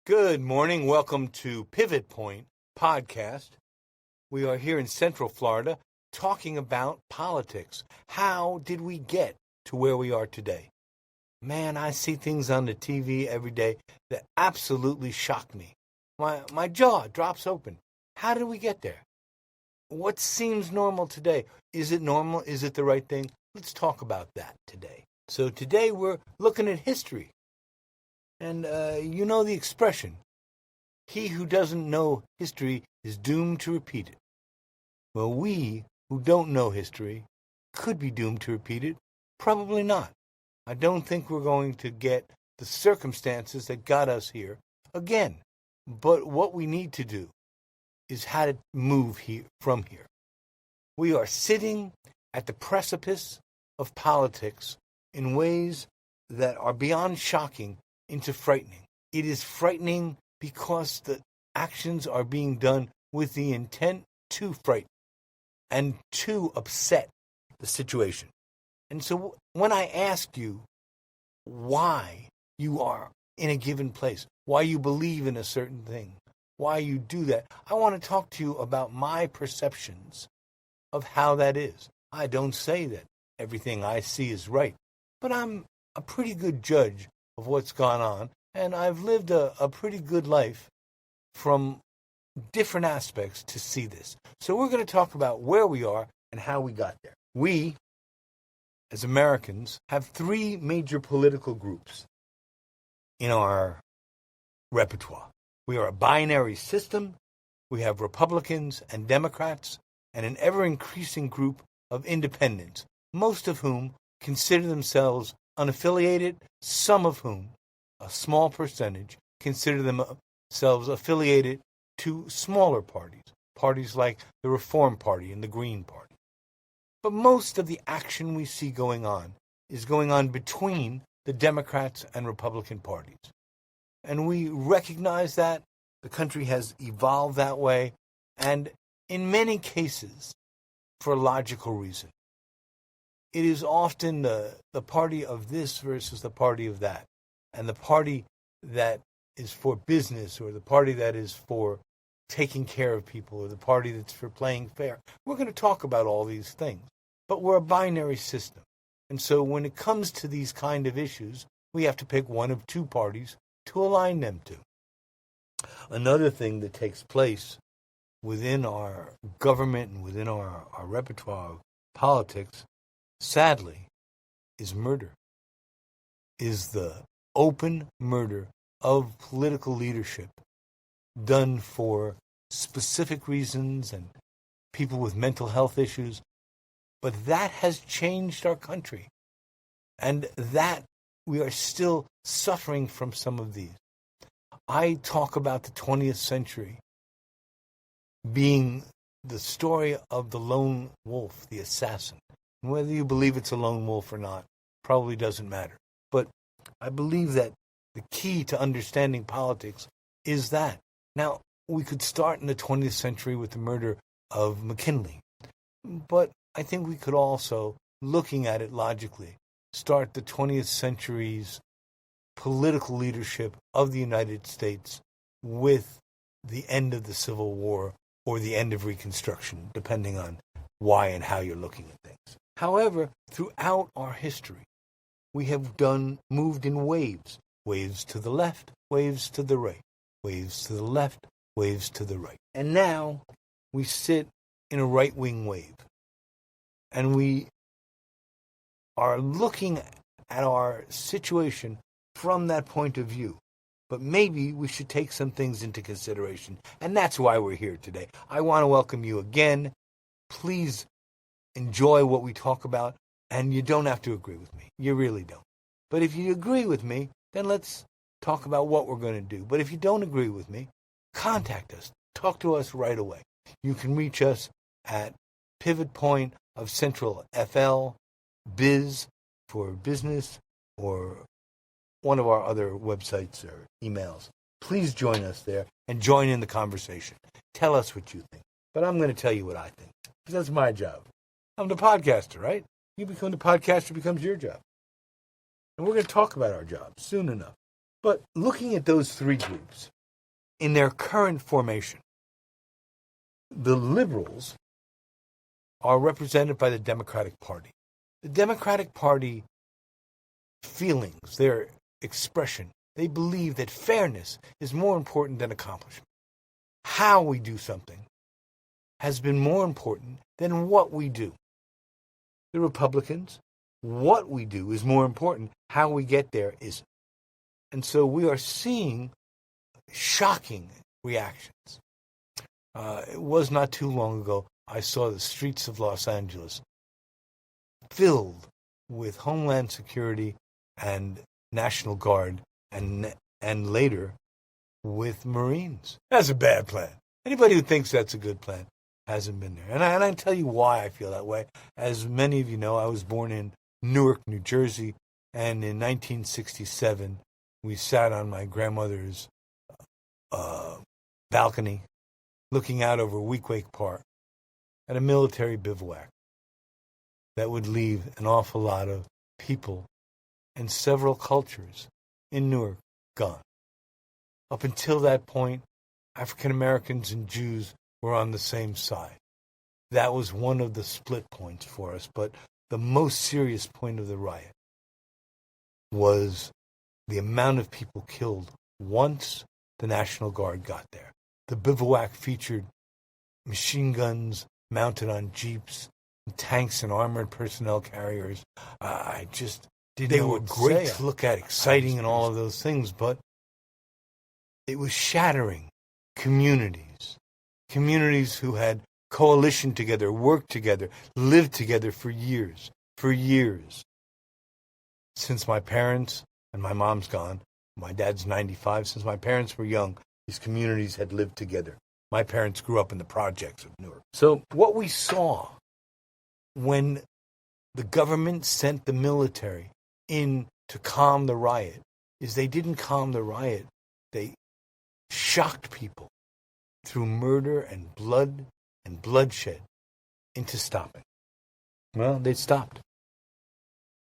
Good morning. Welcome to Pivot Point Podcast. We are here in Central Florida talking about politics. How did we get to where we are today? Man, I see things on the TV every day that absolutely shock me. My jaw drops open. How did we get there? What seems normal today? Is it normal? Is it the right thing? Let's talk about that today. So today we're looking at history. And you know the expression, he who doesn't know history is doomed to repeat it. Well, we who don't know history could be doomed to repeat it. Probably not. I don't think we're going to get the circumstances that got us here again. But what we need to do is how to move from here. We are sitting at the precipice of politics in ways that are beyond shocking into frightening. It is frightening because the actions are being done with the intent to frighten and to upset the situation. And so when I ask you why you are in a given place, why you believe in a certain thing, why you do that, I want to talk to you about my perceptions of how that is. I don't say that everything I see is right, but I'm a pretty good judge of what's gone on, and I've lived a pretty good life from different aspects to see this. So we're going to talk about where we are and how we got there. We, as Americans, have three major political groups in our repertoire. We are a binary system. We have Republicans and Democrats, and an ever-increasing group of independents, most of whom consider themselves unaffiliated, some of whom, a small percentage, consider themselves affiliated to smaller parties like the Reform Party and the Green Party. But most of the action we see going on is going on between the Democrats and Republican parties. And we recognize that the country has evolved that way, and in many cases, for a logical reason. It is often the party of this versus the party of that, and the party that is for business, or the party that is for taking care of people, or the party that's for playing fair. We're going to talk about all these things, but we're a binary system. And so when it comes to these kind of issues, we have to pick one of two parties to align them to. Another thing that takes place within our government and within our repertoire of politics, sadly, is murder, is the open murder of political leadership done for specific reasons and people with mental health issues. But that has changed our country, and that we are still suffering from some of these. I talk about the 20th century being the story of the lone wolf, the assassin. Whether you believe it's a lone wolf or not probably doesn't matter. But I believe that the key to understanding politics is that. Now, we could start in the 20th century with the murder of McKinley. But I think we could also, looking at it logically, start the 20th century's political leadership of the United States with the end of the Civil War or the end of Reconstruction, depending on why and how you're looking at things. However, throughout our history, we have moved in waves. Waves to the left, waves to the right. Waves to the left, waves to the right. And now we sit in a right-wing wave. And we are looking at our situation from that point of view. But maybe we should take some things into consideration. And that's why we're here today. I want to welcome you again. Please enjoy what we talk about. And you don't have to agree with me. You really don't. But if you agree with me, then let's talk about what we're going to do. But if you don't agree with me, contact us. Talk to us right away. You can reach us at Pivot Point of Central FL, Biz for business, or one of our other websites or emails. Please join us there and join in the conversation. Tell us what you think. But I'm going to tell you what I think, because that's my job. I'm the podcaster, right? You become the podcaster, becomes your job. And we're going to talk about our jobs soon enough. But looking at those three groups, in their current formation, the liberals are represented by the Democratic Party. The Democratic Party feelings, their expression, they believe that fairness is more important than accomplishment. How we do something has been more important than what we do. The Republicans, what we do is more important. How we get there isn't. And so we are seeing shocking reactions. It was not too long ago I saw the streets of Los Angeles filled with Homeland Security and National Guard and later with Marines. That's a bad plan. Anybody who thinks that's a good plan hasn't been there. And I tell you why I feel that way. As many of you know, I was born in Newark, New Jersey, and in 1967, we sat on my grandmother's balcony looking out over Weequahic Park at a military bivouac that would leave an awful lot of people and several cultures in Newark gone. Up until that point, African Americans and Jews were on the same side. That was one of the split points for us, but the most serious point of the riot was the amount of people killed once the National Guard got there. The bivouac featured machine guns mounted on jeeps, tanks and armored personnel carriers. I just didn't know what to say. They were great to look at, exciting and all of those things, but it was shattering communities who had coalitioned together, worked together, lived together for years. Since my parents, and my mom's gone, my dad's 95, since my parents were young, these communities had lived together. My parents grew up in the projects of Newark. So what we saw when the government sent the military in to calm the riot is they didn't calm the riot. They shocked people through murder and blood and bloodshed into stopping. Well, they stopped.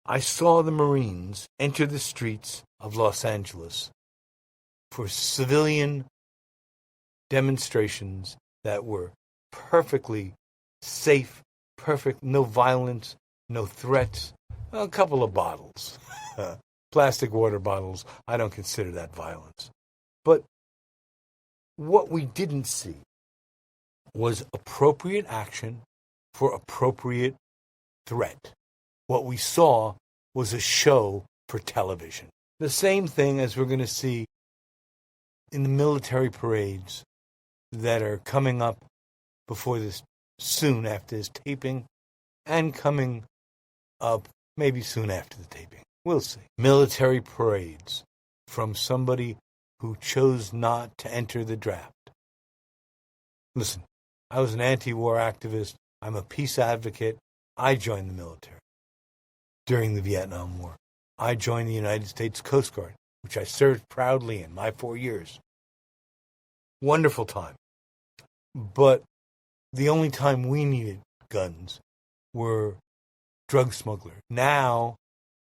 I saw the Marines enter the streets of Los Angeles for civilian demonstrations that were perfectly safe, no violence, no threats, a couple of bottles, plastic water bottles. I don't consider that violence. But what we didn't see was appropriate action for appropriate threat. What we saw was a show for television. The same thing as we're going to see in the military parades that are coming up before this, soon after this taping, and coming up maybe soon after the taping. We'll see. Military parades from somebody who chose not to enter the draft. Listen, I was an anti-war activist. I'm a peace advocate. I joined the military during the Vietnam War. I joined the United States Coast Guard, which I served proudly in my 4 years. Wonderful time. But the only time we needed guns were drug smugglers. Now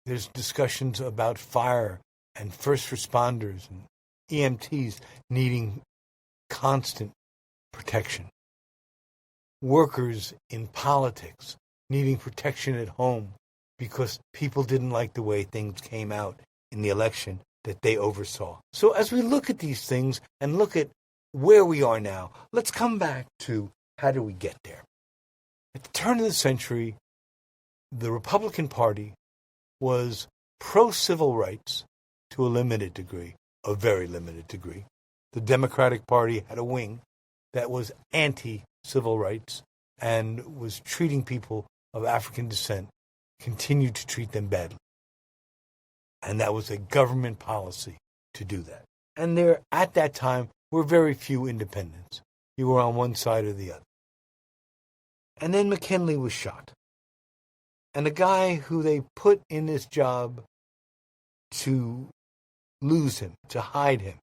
there's discussions about fire and first responders and EMTs needing constant protection. Workers in politics needing protection at home because people didn't like the way things came out in the election that they oversaw. So as we look at these things and look at where we are now, let's come back to how do we get there. At the turn of the century, the Republican Party was pro-civil rights to a limited degree, a very limited degree. The Democratic Party had a wing that was anti-civil rights and was treating people of African descent, continued to treat them badly. And that was a government policy to do that. And there, at that time, were very few independents. You were on one side or the other. And then McKinley was shot. And the guy who they put in this job to lose him, to hide him,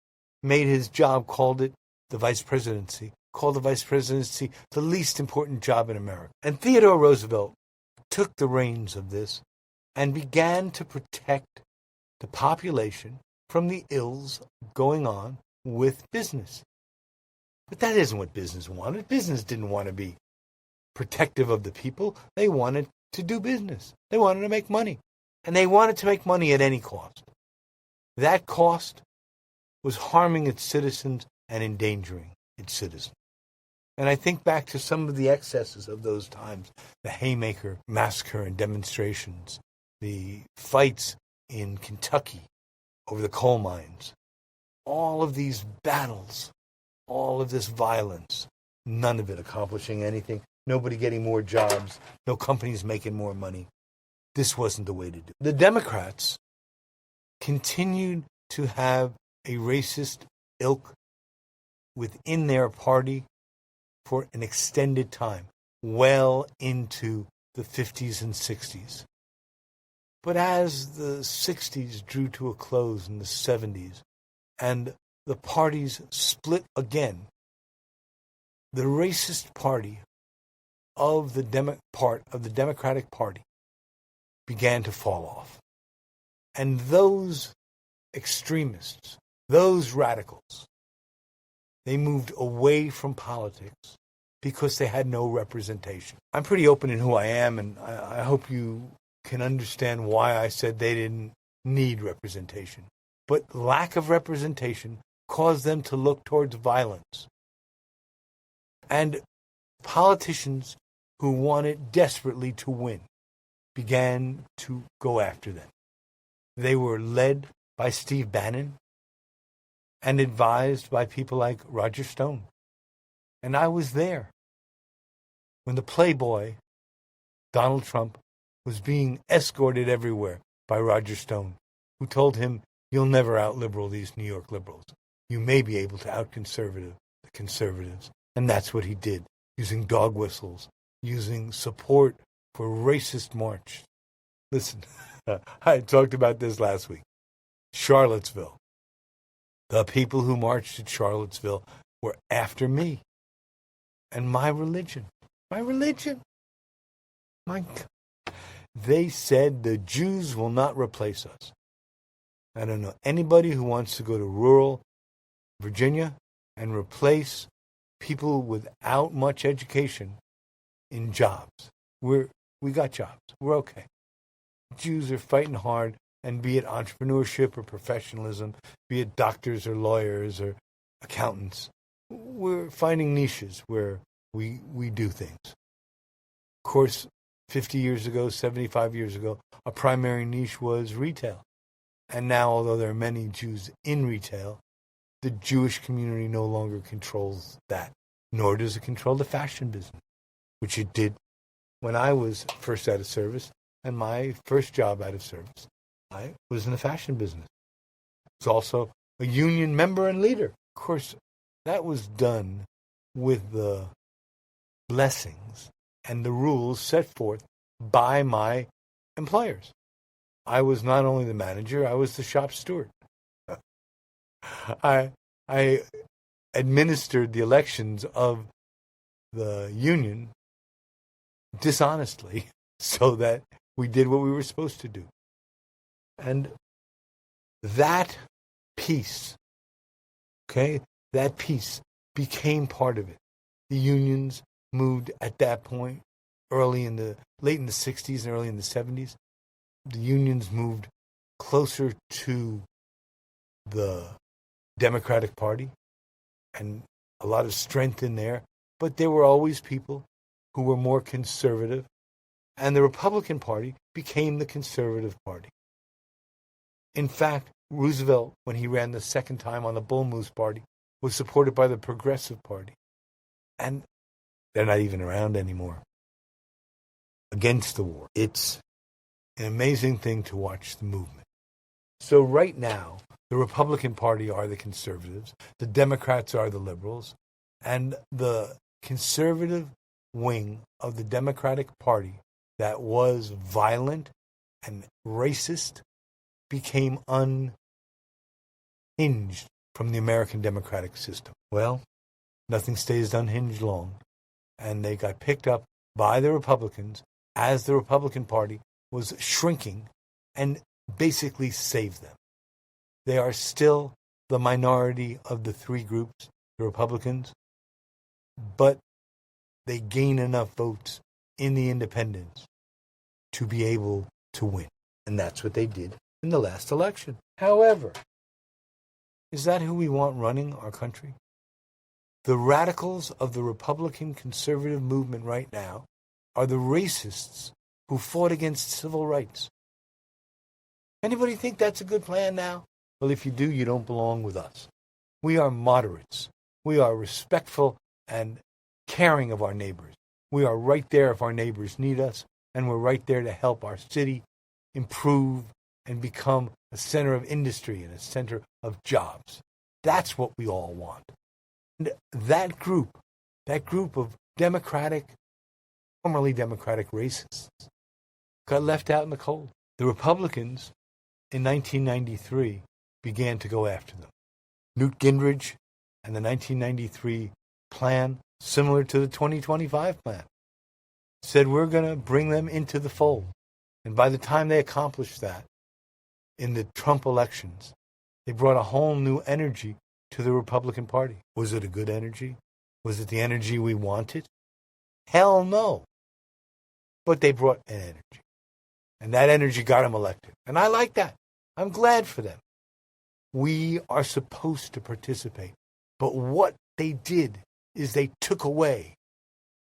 made his job, called it the vice presidency, called the vice presidency the least important job in America. And Theodore Roosevelt took the reins of this and began to protect the population from the ills going on with business. But that isn't what business wanted. Business didn't want to be protective of the people. They wanted to do business. They wanted to make money. And they wanted to make money at any cost. That cost was harming its citizens and endangering its citizens. And I think back to some of the excesses of those times, the Haymaker massacre and demonstrations, the fights in Kentucky over the coal mines, all of these battles, all of this violence, none of it accomplishing anything, nobody getting more jobs, no companies making more money. This wasn't the way to do it. The Democrats continued to have a racist ilk within their party for an extended time, well into the 50s and 60s. But as the 60s drew to a close in the 70s, and the parties split again, the racist party of the Democratic Party began to fall off. And those extremists, those radicals, they moved away from politics because they had no representation. I'm pretty open in who I am, and I hope you can understand why I said they didn't need representation. But lack of representation caused them to look towards violence. And politicians who wanted desperately to win began to go after them. They were led by Steve Bannon and advised by people like Roger Stone. And I was there when the playboy, Donald Trump, was being escorted everywhere by Roger Stone, who told him, "You'll never out-liberal these New York liberals. You may be able to out-conservative the conservatives." And that's what he did, using dog whistles, using support for racist march. Listen, I talked about this last week. Charlottesville. The people who marched at Charlottesville were after me and my religion. My religion. My God. They said the Jews will not replace us. I don't know anybody who wants to go to rural Virginia and replace people without much education in jobs. We got jobs. We're okay. Jews are fighting hard, and be it entrepreneurship or professionalism, be it doctors or lawyers or accountants, we're finding niches where we do things. Of course, 50 years ago, 75 years ago, a primary niche was retail. And now, although there are many Jews in retail, the Jewish community no longer controls that, nor does it control the fashion business, which it did when I was first out of service, and my first job out of service, I was in the fashion business. I was also a union member and leader. Of course, that was done with the blessings and the rules set forth by my employers. I was not only the manager, I was the shop steward. I administered the elections of the union dishonestly so that we did what we were supposed to do. And that piece, that piece became part of it. The unions moved at that point, late in the 60s and early in the 70s. The unions moved closer to the Democratic Party and a lot of strength in there. But there were always people who were more conservative, and the Republican Party became the conservative party. In fact, Roosevelt, when he ran the second time on the Bull Moose Party, was supported by the Progressive Party. And they're not even around anymore. Against the war. It's an amazing thing to watch the movement. So right now, the Republican Party are the conservatives, the Democrats are the liberals, and the conservative wing of the Democratic Party that was violent and racist became unhinged from the American democratic system. Well, nothing stays unhinged long, and they got picked up by the Republicans as the Republican Party was shrinking and basically saved them. They are still the minority of the three groups, the Republicans, but they gain enough votes in the independents to be able to win. And that's what they did in the last election. However, is that who we want running our country? The radicals of the Republican conservative movement right now are the racists who fought against civil rights. Anybody think that's a good plan now? Well, if you do, you don't belong with us. We are moderates. We are respectful and caring of our neighbors. We are right there if our neighbors need us, and we're right there to help our city improve and become a center of industry and a center of jobs. That's what we all want. And that group of formerly Democratic racists, got left out in the cold. The Republicans in 1993 began to go after them. Newt Gingrich and the 1993 plan, similar to the 2025 plan, said we're going to bring them into the fold. And by the time they accomplished that, in the Trump elections, they brought a whole new energy to the Republican Party. Was it a good energy? Was it the energy we wanted? Hell no. But they brought an energy. And that energy got them elected. And I like that. I'm glad for them. We are supposed to participate. But what they did is they took away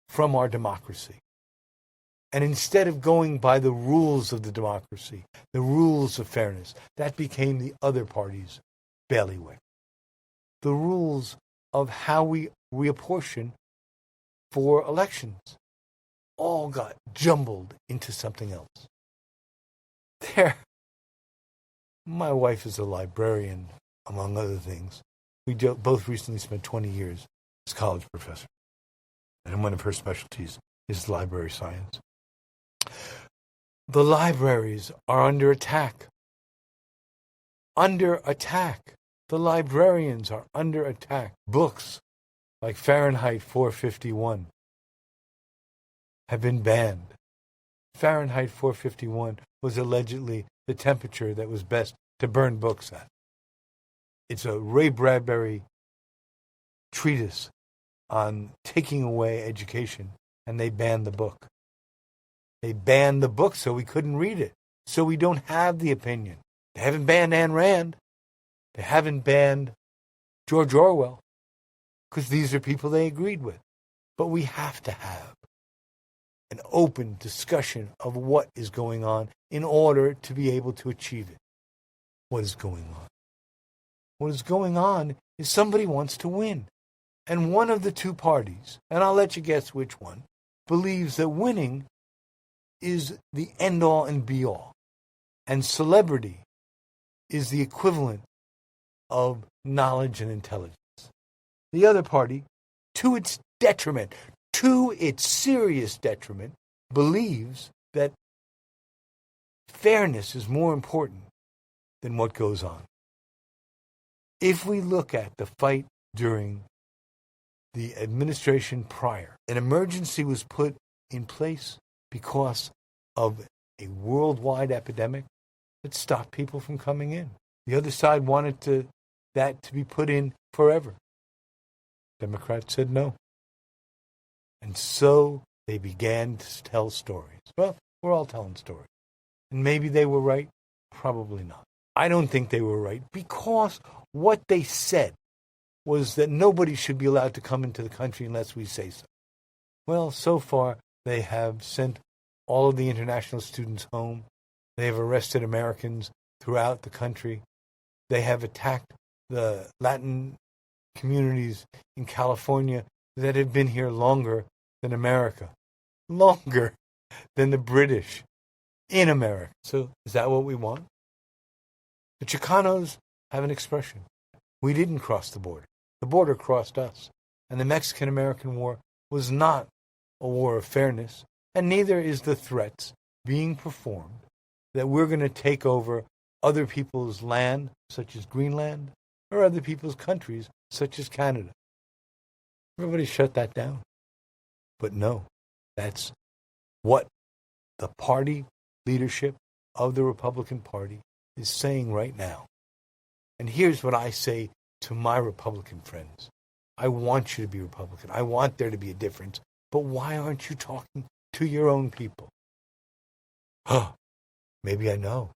from our democracy. And instead of going by the rules of the democracy, the rules of fairness, that became the other party's bailiwick. The rules of how we reapportion for elections all got jumbled into something else. My wife is a librarian, among other things. We both recently spent 20 years as college professors. And one of her specialties is library science. The libraries are under attack. Under attack. The librarians are under attack. Books like Fahrenheit 451 have been banned. Fahrenheit 451 was allegedly the temperature that was best to burn books at. It's a Ray Bradbury treatise on taking away education, and they banned the book. They banned the book so we couldn't read it, so we don't have the opinion. They haven't banned Ayn Rand. They haven't banned George Orwell, because these are people they agreed with. But we have to have an open discussion of what is going on in order to be able to achieve it. What is going on? What is going on is somebody wants to win. And one of the two parties, and I'll let you guess which one, believes that winning is the end-all and be-all. And celebrity is the equivalent of knowledge and intelligence. The other party, to its detriment, to its serious detriment, believes that fairness is more important than what goes on. If we look at the fight during the administration prior, an emergency was put in place because of a worldwide epidemic that stopped people from coming in. The other side wanted that to be put in forever. Democrats said no. And so they began to tell stories. Well, we're all telling stories. And maybe they were right, probably not. I don't think they were right because what they said was that nobody should be allowed to come into the country unless we say so. Well, so far they have sent all of the international students home. They have arrested Americans throughout the country. They have attacked the Latin communities in California that have been here longer than America, longer than the British in America. So is that what we want? The Chicanos have an expression. We didn't cross the border. The border crossed us. And the Mexican-American War was not a war of fairness, and neither is the threats being performed that we're going to take over other people's land, such as Greenland, or other people's countries, such as Canada. Everybody shut that down. But no, that's what the party leadership of the Republican Party is saying right now. And here's what I say to my Republican friends. I want you to be Republican. I want there to be a difference. But why aren't you talking to your own people? Oh, maybe I know.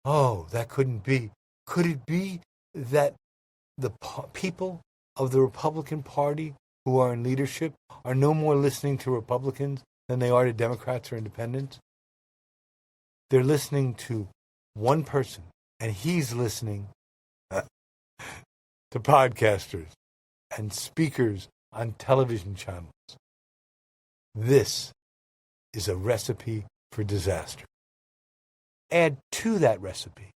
Oh, that couldn't be. Could it be that the people of the Republican Party who are in leadership are no more listening to Republicans than they are to Democrats or independents? They're listening to one person, and he's listening to podcasters and speakers on television channels. This is a recipe for disaster. Add to that recipe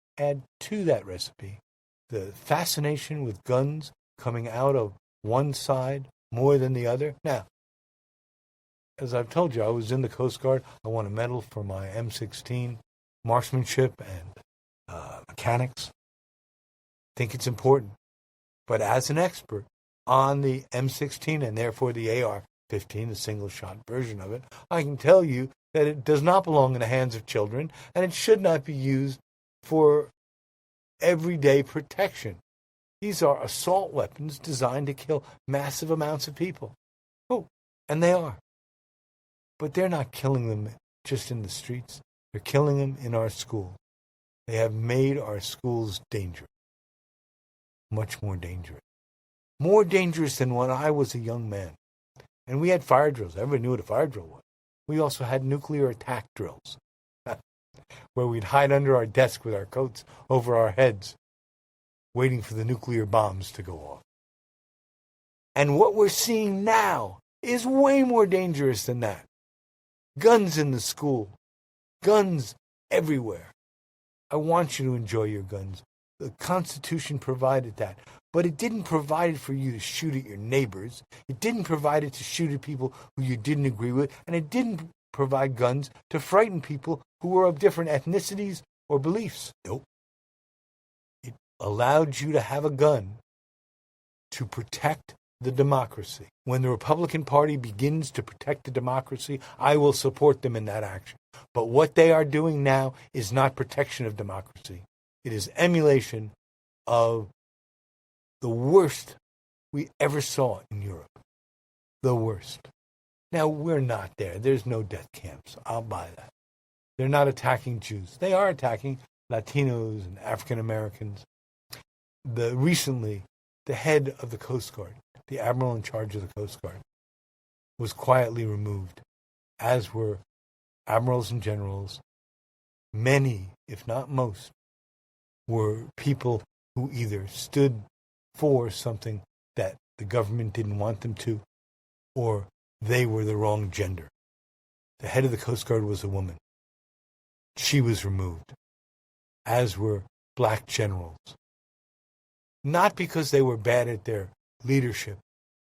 the fascination with guns coming out of one side more than the other. Now, as I've told you, I was in the Coast Guard. I won a medal for my M16 marksmanship and mechanics. I think it's important. But as an expert on the M16 and therefore the AR-15, the single-shot version of it, I can tell you that it does not belong in the hands of children, and it should not be used for everyday protection. These are assault weapons designed to kill massive amounts of people. Oh, and they are. But they're not killing them just in the streets. They're killing them in our schools. They have made our schools dangerous. Much more dangerous. More dangerous than when I was a young man. And we had fire drills. Everybody knew what a fire drill was. We also had nuclear attack drills, where we'd hide under our desk with our coats over our heads, waiting for the nuclear bombs to go off. And what we're seeing now is way more dangerous than that. Guns in the school. Guns everywhere. I want you to enjoy your guns. The Constitution provided that. But it didn't provide it for you to shoot at your neighbors. It didn't provide it to shoot at people who you didn't agree with. And it didn't provide guns to frighten people who were of different ethnicities or beliefs. Nope. It allowed you to have a gun to protect the democracy. When the Republican Party begins to protect the democracy, I will support them in that action. But what they are doing now is not protection of democracy. It is emulation of the worst we ever saw in Europe. The worst. Now, we're not there. There's no death camps. I'll buy that. They're not attacking Jews. They are attacking Latinos and African Americans. Recently, the head of the Coast Guard, the admiral in charge of the Coast Guard, was quietly removed, as were admirals and generals. Many, if not most, were people who either stood for something that the government didn't want them to, or they were the wrong gender. The head of the Coast Guard was a woman. She was removed, as were black generals. Not because they were bad at their leadership,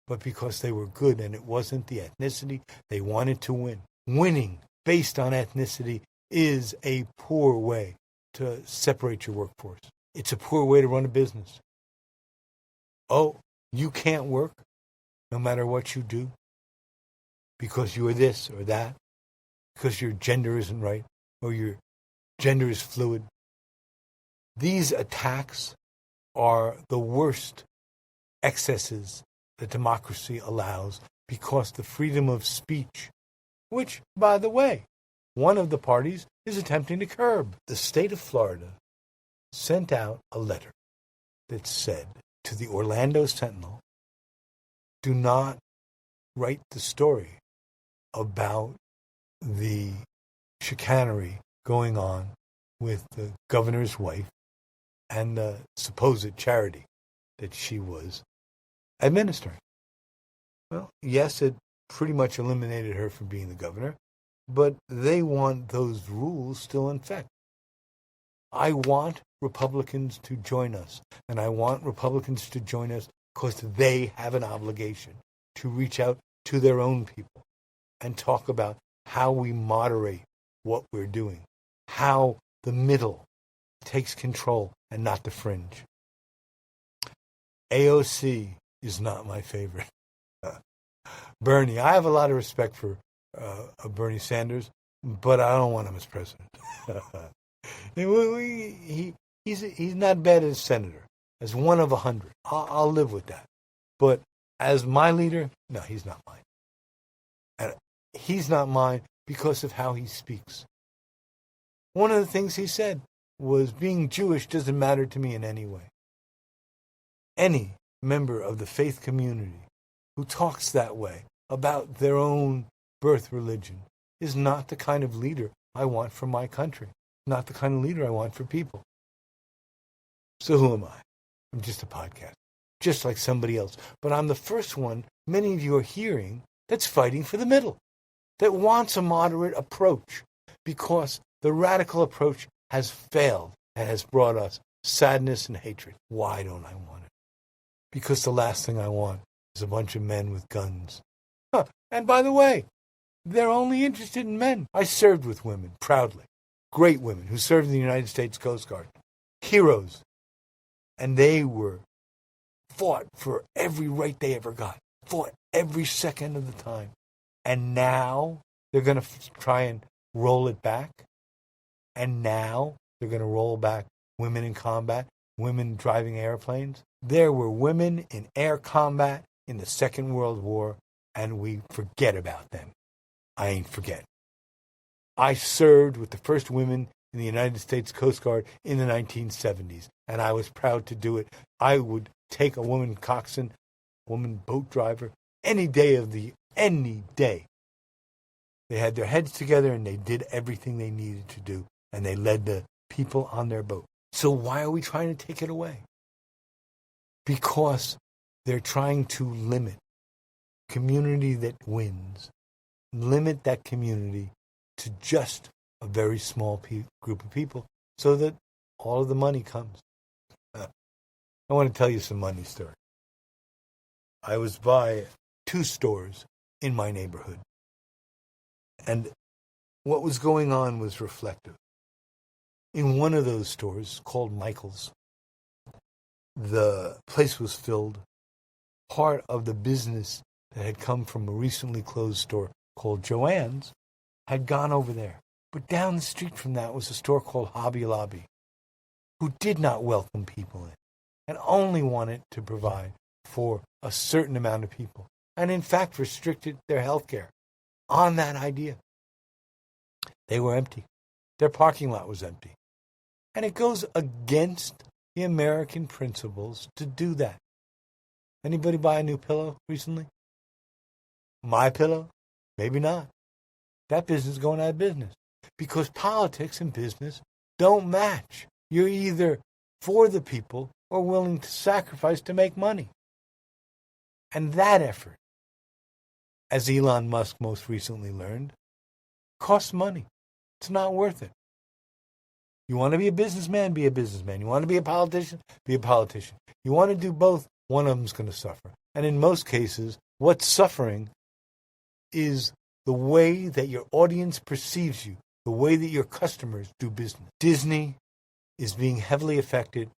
but because they were good and it wasn't the ethnicity they wanted to win. Winning based on ethnicity is a poor way to separate your workforce. It's a poor way to run a business. Oh, you can't work no matter what you do because you are this or that, because your gender isn't right or your gender is fluid. These attacks are the worst excesses that democracy allows because the freedom of speech, which, by the way, one of the parties is attempting to curb. The state of Florida sent out a letter that said to the Orlando Sentinel, do not write the story about the chicanery going on with the governor's wife and the supposed charity that she was administering. Well, yes, it pretty much eliminated her from being the governor, but they want those rules still in effect. I want Republicans to join us, and I want Republicans to join us because they have an obligation to reach out to their own people and talk about how we moderate what we're doing, how the middle takes control and not the fringe. AOC is not my favorite. Bernie, I have a lot of respect for Bernie Sanders, but I don't want him as president. He's not bad as a senator, as one of 100. I'll live with that. But as my leader, no, he's not mine. And he's not mine because of how he speaks. One of the things he said was being Jewish doesn't matter to me in any way. Any member of the faith community who talks that way about their own birth religion is not the kind of leader I want for my country, not the kind of leader I want for people. So who am I? I'm just a podcast, just like somebody else. But I'm the first one many of you are hearing that's fighting for the middle, that wants a moderate approach, because the radical approach has failed and has brought us sadness and hatred. Why don't I want it? Because the last thing I want is a bunch of men with guns. And by the way, they're only interested in men. I served with women, proudly. Great women who served in the United States Coast Guard. Heroes. And they fought for every right they ever got. Fought every second of the time. And now they're going to try and roll it back. And now they're going to roll back women in combat, women driving airplanes. There were women in air combat in the Second World War, and we forget about them. I ain't forgetting. I served with the first women in the United States Coast Guard in the 1970s, and I was proud to do it. I would take a woman coxswain, woman boat driver, any day. They had their heads together and they did everything they needed to do, and they led the people on their boat. So why are we trying to take it away? Because they're trying to limit community that wins, limit that community to just a very small group of people so that all of the money comes. I want to tell you some money story. I was by 2 stores in my neighborhood, and what was going on was reflective. In one of those stores, called Michael's, the place was filled. Part of the business that had come from a recently closed store called Joann's had gone over there. But down the street from that was a store called Hobby Lobby, who did not welcome people in and only wanted to provide for a certain amount of people, and in fact restricted their health care on that idea. They were empty. Their parking lot was empty. And it goes against the American principles to do that. Anybody buy a new pillow recently? My pillow? Maybe not. That business is going out of business because politics and business don't match. You're either for the people or willing to sacrifice to make money. And that effort, as Elon Musk most recently learned, costs money. It's not worth it. You want to be a businessman? Be a businessman. You want to be a politician? Be a politician. You want to do both? One of them's going to suffer. And in most cases, what's suffering is the way that your audience perceives you, the way that your customers do business. Disney is being heavily affected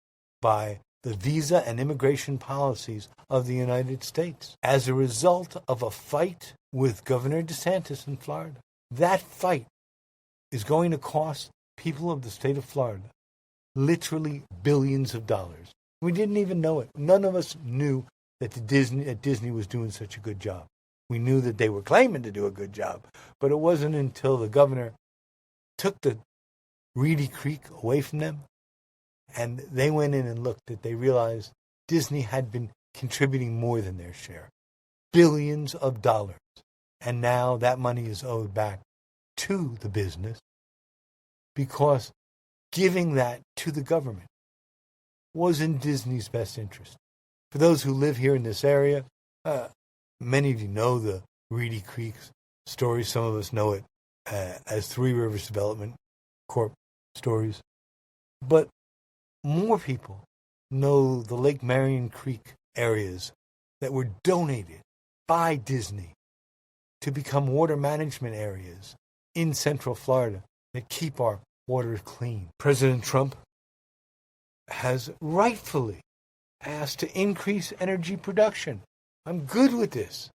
by the visa and immigration policies of the United States as a result of a fight with Governor DeSantis in Florida. That fight is going to cost people of the state of Florida literally billions of dollars. We didn't even know it. None of us knew that Disney was doing such a good job. We knew that they were claiming to do a good job, but it wasn't until the governor took the Reedy Creek away from them and they went in and looked that they realized Disney had been contributing more than their share, billions of dollars. And now that money is owed back to the business because giving that to the government was in Disney's best interest. For those who live here in this area, many of you know the Reedy Creek story. Some of us know it as Three Rivers Development Corp stories. But more people know the Lake Marion Creek areas that were donated by Disney to become water management areas in Central Florida that keep our water clean. President Trump has rightfully asked to increase energy production. I'm good with this.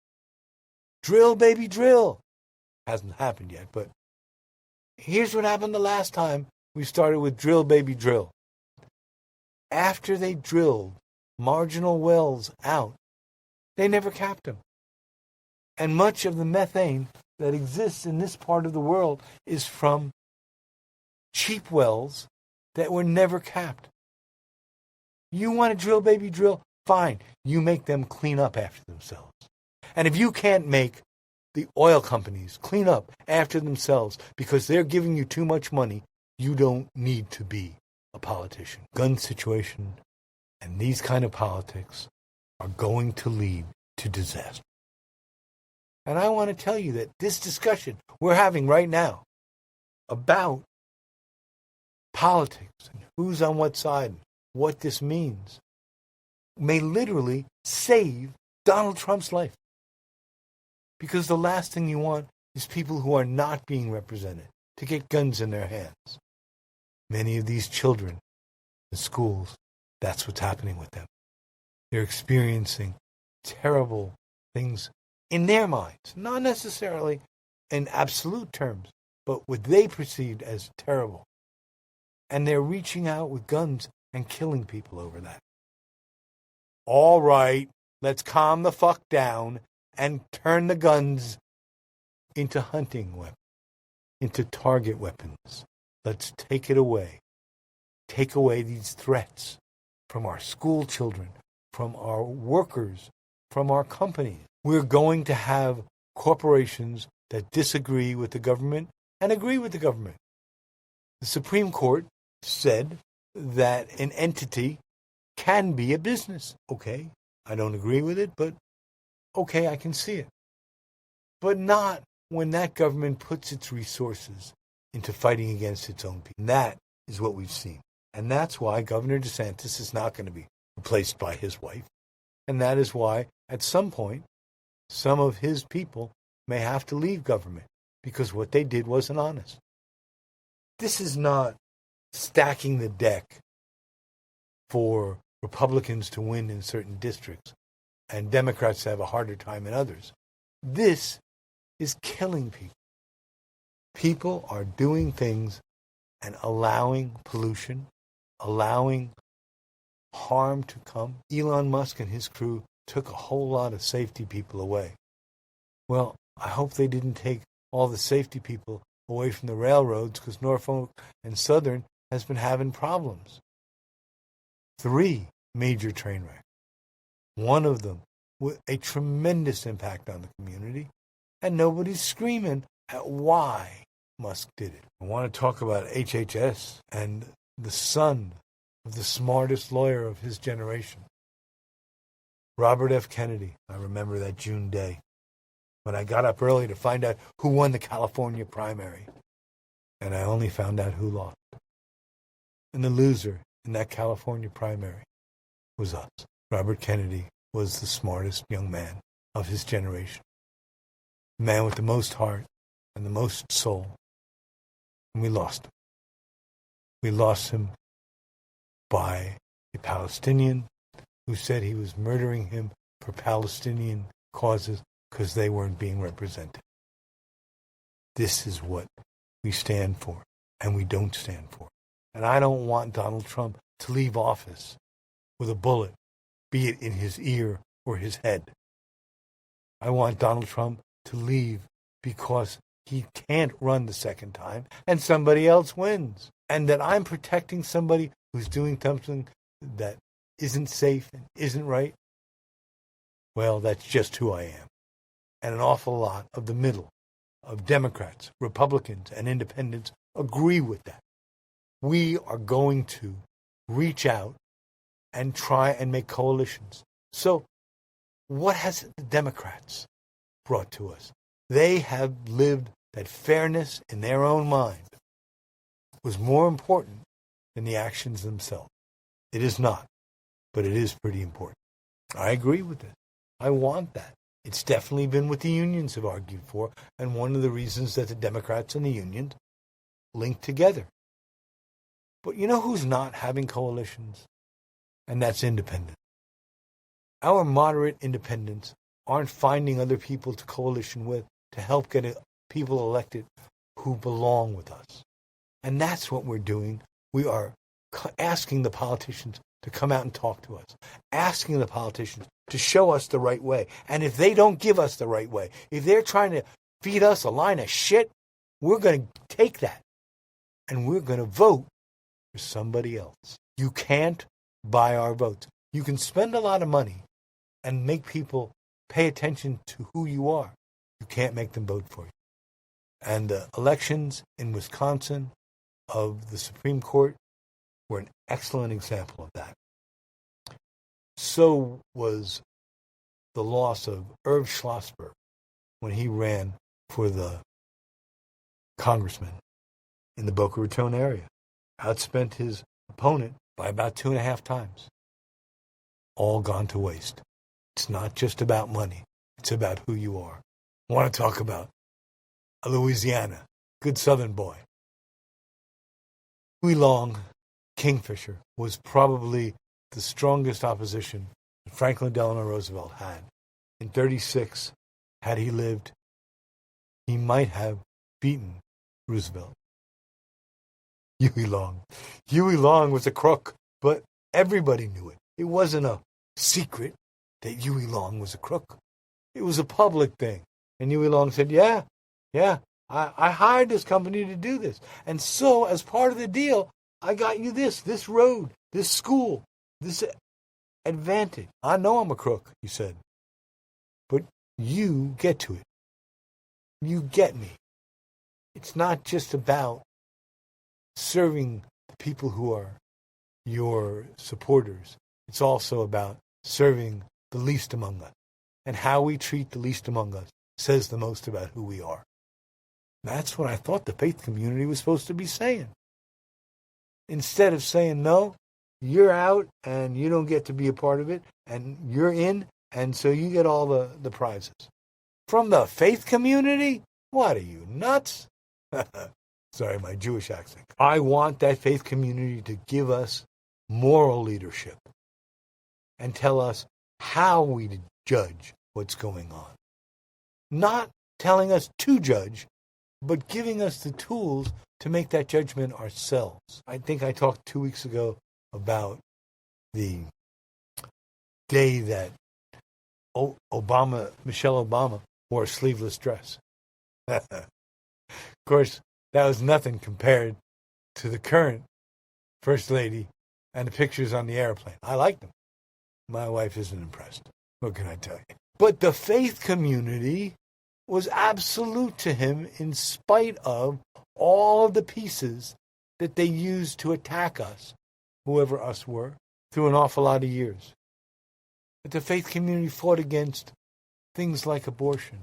Drill, baby, drill. Hasn't happened yet, but here's what happened the last time we started with drill, baby, drill. after they drilled marginal wells out, they never capped them. And much of the methane that exists in this part of the world is from cheap wells that were never capped. You want to drill, baby, drill? Fine. You make them clean up after themselves. And if you can't make the oil companies clean up after themselves because they're giving you too much money, you don't need to be a politician. Gun situation and these kind of politics are going to lead to disaster. And I want to tell you that this discussion we're having right now about politics and who's on what side and what this means may literally save Donald Trump's life. Because the last thing you want is people who are not being represented to get guns in their hands. Many of these children in schools, that's what's happening with them. They're experiencing terrible things in their minds, not necessarily in absolute terms, but what they perceived as terrible. And they're reaching out with guns and killing people over that. All right, let's calm the fuck down and turn the guns into hunting weapons, into target weapons. Let's take it away. Take away these threats from our school children, from our workers, from our companies. We're going to have corporations that disagree with the government and agree with the government. The Supreme Court said that an entity can be a business. Okay, I don't agree with it, but okay, I can see it. But not when that government puts its resources into fighting against its own people. And that is what we've seen. And that's why Governor DeSantis is not going to be replaced by his wife. And that is why, at some point, some of his people may have to leave government because what they did wasn't honest. This is not stacking the deck for Republicans to win in certain districts and Democrats to have a harder time in others. This is killing people. People are doing things and allowing pollution, allowing harm to come. Elon Musk and his crew took a whole lot of safety people away. Well, I hope they didn't take all the safety people away from the railroads because Norfolk and Southern has been having problems. 3 major train wrecks. One of them with a tremendous impact on the community, and nobody's screaming at why Musk did it. I want to talk about HHS and the son of the smartest lawyer of his generation, Robert F. Kennedy. I remember that June day when I got up early to find out who won the California primary, and I only found out who lost. And the loser in that California primary was us. Robert Kennedy was the smartest young man of his generation, the man with the most heart and the most soul. And we lost him. We lost him by a Palestinian who said he was murdering him for Palestinian causes because they weren't being represented. This is what we stand for, and we don't stand for. And I don't want Donald Trump to leave office with a bullet, be it in his ear or his head. I want Donald Trump to leave because he can't run the second time and somebody else wins. And that I'm protecting somebody who's doing something that isn't safe and isn't right. Well, that's just who I am. And an awful lot of the middle, of Democrats, Republicans, and independents agree with that. We are going to reach out and try and make coalitions. So what has the Democrats brought to us? They have lived that fairness in their own mind was more important than the actions themselves. It is not, but it is pretty important. I agree with it. I want that. It's definitely been what the unions have argued for, and one of the reasons that the Democrats and the unions link together. But you know who's not having coalitions? And that's independents. Our moderate independents aren't finding other people to coalition with to help get people elected who belong with us. And that's what we're doing. We are asking the politicians to come out and talk to us, asking the politicians to show us the right way. And if they don't give us the right way, if they're trying to feed us a line of shit, we're going to take that and we're going to vote for somebody else. You can't buy our votes. You can spend a lot of money and make people pay attention to who you are. You can't make them vote for you. And the elections in Wisconsin of the Supreme Court were an excellent example of that. So was the loss of Irv Schlossberg when he ran for the congressman in the Boca Raton area. Outspent his opponent by about 2.5 times. All gone to waste. It's not just about money. It's about who you are. I want to talk about Louisiana. Good Southern boy. Huey Long, Kingfisher, was probably the strongest opposition that Franklin Delano Roosevelt had. In 1936, had he lived, he might have beaten Roosevelt. Huey Long. Huey Long was a crook, but everybody knew it. It wasn't a secret that Huey Long was a crook. It was a public thing. And Huey Long said, yeah, I hired this company to do this. And so, as part of the deal, I got you this road, this school, this advantage. I know I'm a crook, he said. But you get to it. You get me. It's not just about serving the people who are your supporters. It's also about serving the least among us. And how we treat the least among us says the most about who we are. That's what I thought the faith community was supposed to be saying. Instead of saying, no, you're out and you don't get to be a part of it, and you're in, and so you get all the prizes. From the faith community? What are you, nuts? Sorry, my Jewish accent. I want that faith community to give us moral leadership and tell us how we judge what's going on. Not telling us to judge, but giving us the tools to make that judgment ourselves. I think I talked 2 weeks ago about the day that Michelle Obama wore a sleeveless dress. Of course, that was nothing compared to the current First Lady and the pictures on the airplane. I like them. My wife isn't impressed. What can I tell you? But the faith community was absolute to him in spite of all of the pieces that they used to attack us, whoever us were, through an awful lot of years. But the faith community fought against things like abortion,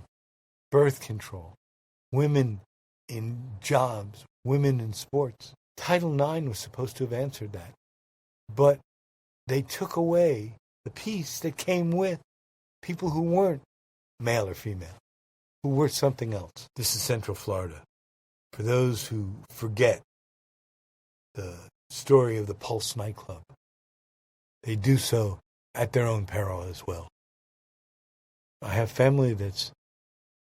birth control, women in jobs, women in sports. Title IX was supposed to have answered that. But they took away the piece that came with people who weren't male or female, who were something else. This is Central Florida. For those who forget the story of the Pulse nightclub, they do so at their own peril as well. I have family that's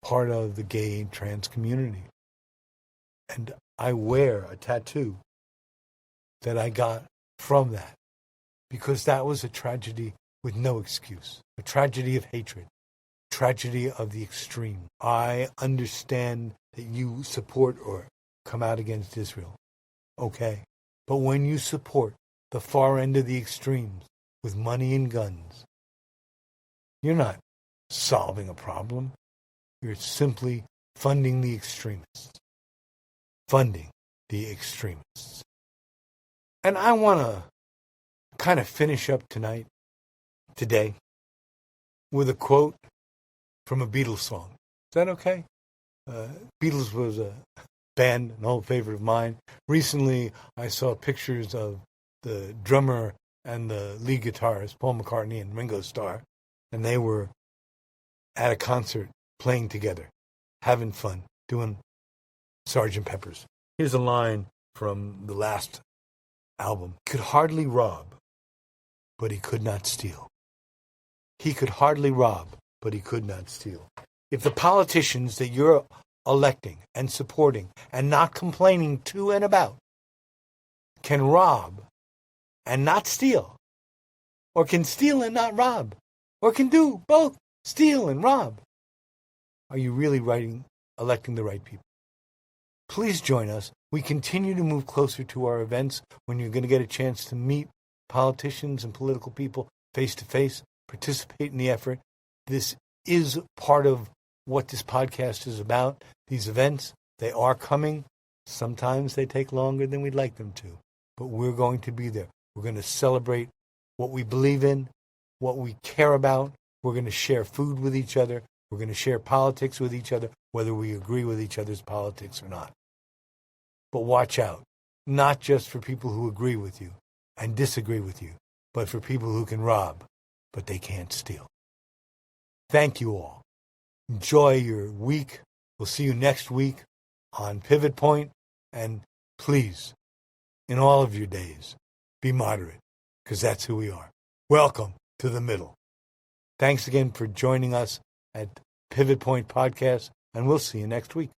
part of the gay and trans community. And I wear a tattoo that I got from that because that was a tragedy with no excuse, a tragedy of hatred, a tragedy of the extreme. I understand that you support or come out against Israel. Okay. But when you support the far end of the extremes with money and guns, you're not solving a problem. You're simply funding the extremists. Funding the extremists. And I want to kind of finish up today, with a quote from a Beatles song. Is that okay? Beatles was a band, an old favorite of mine. Recently, I saw pictures of the drummer and the lead guitarist, Paul McCartney and Ringo Starr, and they were at a concert playing together, having fun, doing Sgt. Pepper's. Here's a line from the last album. He could hardly rob, but he could not steal. He could hardly rob, but he could not steal. If the politicians that you're electing and supporting and not complaining to and about can rob and not steal, or can steal and not rob, or can do both, steal and rob? Are you really electing the right people? Please join us. We continue to move closer to our events when you're going to get a chance to meet politicians and political people face to face, participate in the effort. This is part of what this podcast is about. These events, they are coming. Sometimes they take longer than we'd like them to, but we're going to be there. We're going to celebrate what we believe in, what we care about. We're going to share food with each other. We're going to share politics with each other, whether we agree with each other's politics or not. But watch out, not just for people who agree with you and disagree with you, but for people who can rob, but they can't steal. Thank you all. Enjoy your week. We'll see you next week on Pivot Point. And please, in all of your days, be moderate, because that's who we are. Welcome to the middle. Thanks again for joining us at Pivot Point Podcast, and we'll see you next week.